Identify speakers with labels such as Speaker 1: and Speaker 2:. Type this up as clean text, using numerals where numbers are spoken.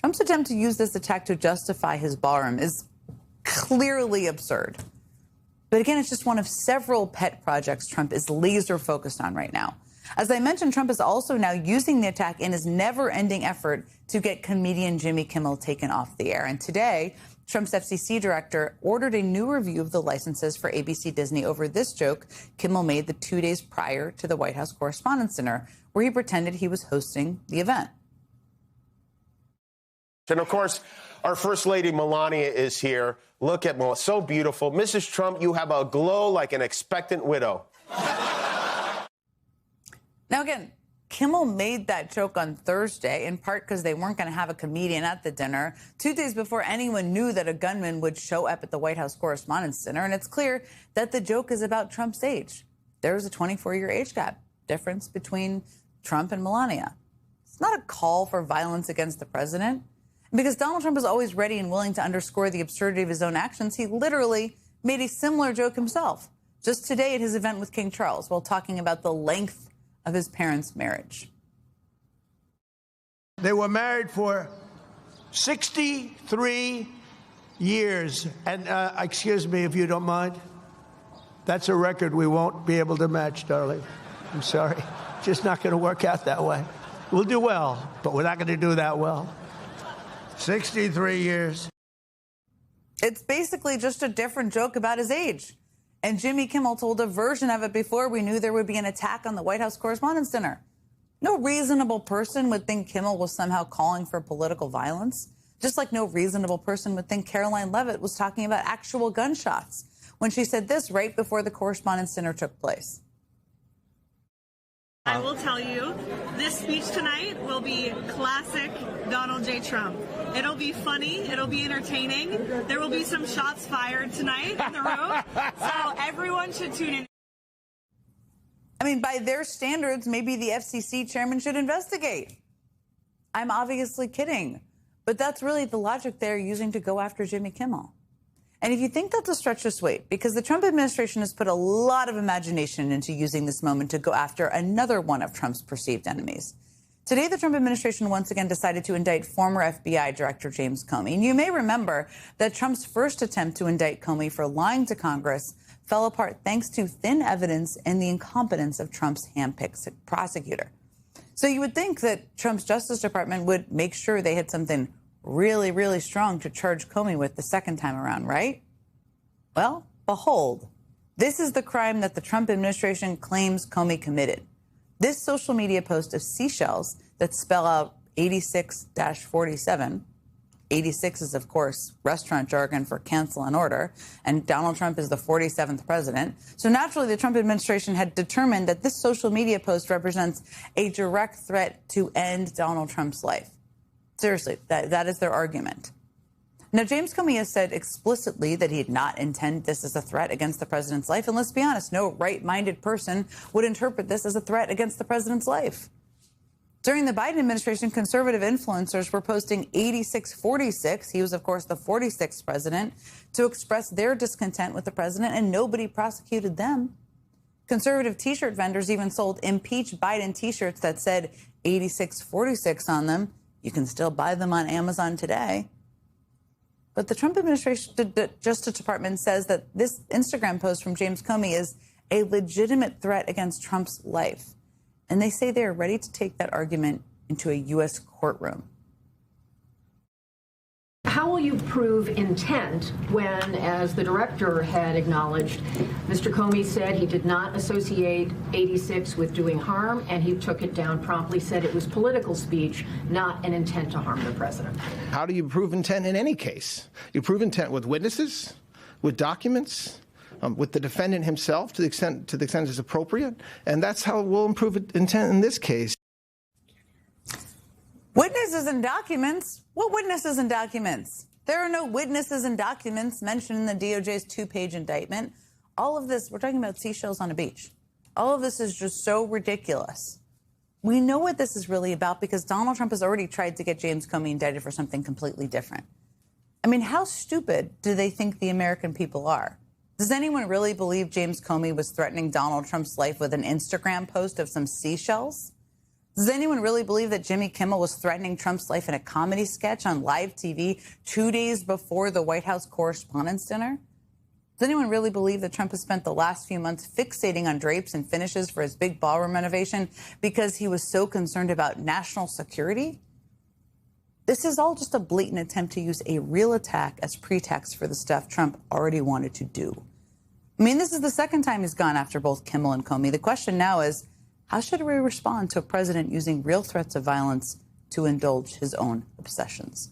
Speaker 1: Trump's attempt to use this attack to justify his ballroom is clearly absurd. But again, it's just one of several pet projects Trump is laser focused on right now. As I mentioned, Trump is also now using the attack in his never-ending effort to get comedian Jimmy Kimmel taken off the air. And today, Trump's FCC director ordered a new review of the licenses for ABC Disney over this joke Kimmel made the 2 days prior to the White House Correspondents' Dinner, where he pretended he was hosting the event.
Speaker 2: And of course, our First Lady Melania is here. Look at Melania, so beautiful. Mrs. Trump, you have a glow like an expectant widow.
Speaker 1: Now, again, Kimmel made that joke on Thursday, in part because they weren't going to have a comedian at the dinner, 2 days before anyone knew that a gunman would show up at the White House Correspondents' Dinner. And it's clear that the joke is about Trump's age. There's a 24-year age gap difference between Trump and Melania. It's not a call for violence against the president. Because Donald Trump is always ready and willing to underscore the absurdity of his own actions, he literally made a similar joke himself just today at his event with King Charles while talking about the length of his parents' marriage.
Speaker 3: They were married for 63 years. And excuse me, if you don't mind. That's a record we won't be able to match, darling. I'm sorry. Just not going to work out that way. We'll do well, but we're not going to do that well. 63 years.
Speaker 1: It's basically just a different joke about his age. And Jimmy Kimmel told a version of it before we knew there would be an attack on the White House Correspondents' Dinner. No reasonable person would think Kimmel was somehow calling for political violence, just like no reasonable person would think Caroline Leavitt was talking about actual gunshots when she said this right before the Correspondents' Dinner took place.
Speaker 4: I will tell you, this speech tonight will be classic Donald J. Trump. It'll be funny. It'll be entertaining. There will be some shots fired tonight in the room. So everyone should tune in.
Speaker 1: I mean, by their standards, maybe the FCC chairman should investigate. I'm obviously kidding. But that's really the logic they're using to go after Jimmy Kimmel. And if you think that's a stretch, just wait, because the Trump administration has put a lot of imagination into using this moment to go after another one of Trump's perceived enemies. Today, the Trump administration once again decided to indict former FBI Director James Comey. And you may remember that Trump's first attempt to indict Comey for lying to Congress fell apart thanks to thin evidence and the incompetence of Trump's handpicked prosecutor. So you would think that Trump's Justice Department would make sure they had something really, really strong to charge Comey with the second time around, right? Well, behold, this is the crime that the Trump administration claims Comey committed. This social media post of seashells that spell out 86-47. 86 is, of course, restaurant jargon for cancel and order, and Donald Trump is the 47th president. So naturally, the Trump administration had determined that this social media post represents a direct threat to end Donald Trump's life. Seriously, that is their argument. Now, James Comey has said explicitly that he did not intend this as a threat against the president's life. And let's be honest, no right-minded person would interpret this as a threat against the president's life. During the Biden administration, conservative influencers were posting 86-46. He was, of course, the 46th president, to express their discontent with the president, and nobody prosecuted them. Conservative T-shirt vendors even sold impeach Biden T-shirts that said 86-46 on them. You can still buy them on Amazon today. But the Trump administration, the Justice Department, says that this Instagram post from James Comey is a legitimate threat against Trump's life. And they say they are ready to take that argument into a U.S. courtroom.
Speaker 5: How will you prove intent when, as the director had acknowledged, Mr. Comey said he did not associate 86 with doing harm, and he took it down promptly, said it was political speech, not an intent to harm the president?
Speaker 6: How do you prove intent in any case? You prove intent with witnesses, with documents, with the defendant himself to the extent it's appropriate, and that's how we'll prove intent in this case.
Speaker 1: Witnesses and documents? What witnesses and documents? There are no witnesses and documents mentioned in the DOJ's two-page indictment. All of this, we're talking about seashells on a beach. All of this is just so ridiculous. We know what this is really about because Donald Trump has already tried to get James Comey indicted for something completely different. I mean, how stupid do they think the American people are? Does anyone really believe James Comey was threatening Donald Trump's life with an Instagram post of some seashells? Does anyone really believe that Jimmy Kimmel was threatening Trump's life in a comedy sketch on live TV 2 days before the White House Correspondents' Dinner? Does anyone really believe that Trump has spent the last few months fixating on drapes and finishes for his big ballroom renovation because he was so concerned about national security? This is all just a blatant attempt to use a real attack as pretext for the stuff Trump already wanted to do. I mean, this is the second time he's gone after both Kimmel and Comey. The question now is, how should we respond to a president using real threats of violence to indulge his own obsessions?